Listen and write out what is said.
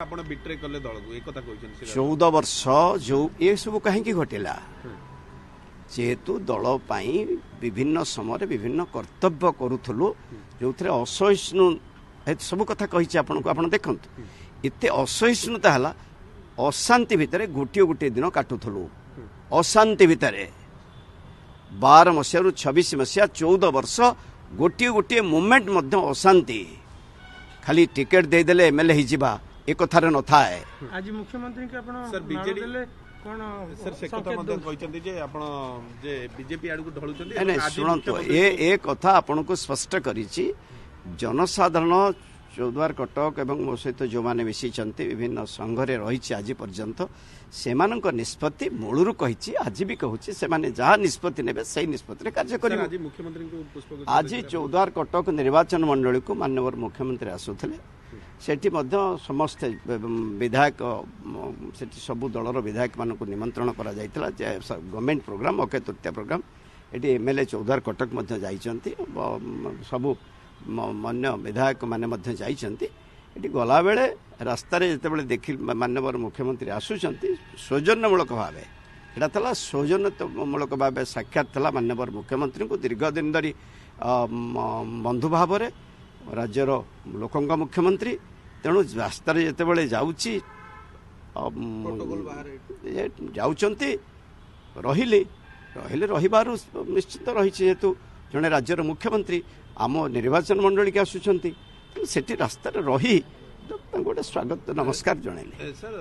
आपण बिट्रे कले दल को एक कथा कहछन 14 वर्ष जो ये सब कहीं घटिला जेहेतु दल विभिन्न समय विभिन्न कर्तव्य करूथलु जो असहिष्णु सब कथा कही आपन देखंतु एते असहिष्णुता हला अशांति भितर गोटे गोटे दिन काटुथलु अशांति भितर 12 मसीह 26 मसीहा 14 वर्ष गोटे गोटे मोमेंट मध्य अशांति खाली टिकेट देदेले एमएलए हिजिबा एक कथार न थाए आज मुख्यमंत्री के आपण सर बीजेडी कोन सर से कथा मध्य कहचंती जे आपण जे बीजेपी आडू ढळुचंती नै सुनंतु ए कथा आपन को स्पष्ट करिछि जनसाधारण चौद्वार कटक एवं मो सहित जो माने मिसी विभिन्न संघरे रही आज पर्यंत सेमानक निष्पत्ति मूलरू कही आज भी कहूँ से जहाँ निष्पत्ति ने से निष्पत्ति कार्य कर आज चौद्वार कटक निर्वाचन मंडली को माननीय मुख्यमंत्री आसुले सेठी समस्त विधायक सेठी सबु दलर विधायक मानक निमंत्रण करा जायतिला government programme Akshaya Tritiya programme at MLA Choudwar Cuttack जाइछंती सबु मान्य विधायक माने जाइछंती एटी गला बेले रास्ता रे जते बेले देखि माननीय मुख्यमंत्री आसुचंती सौजन्यमूलक भावे एटा तला सौजन्यमूलक भावे साक्षात तला माननीय मुख्यमंत्री को दीर्घ दिन धरी बंधु भाव रे राज्यर लोकंग मुख्यमंत्री तेणु रास्ता रे जते बेले जाउची जाउचंती रहिले रहिबारु निश्चित रही जेतु जड़े राज्यर मुख्यमंत्री आम निर्वाचन मंडली के आसुचंती सेठी रास्ता रही गोटे स्वागत नमस्कार जनइले।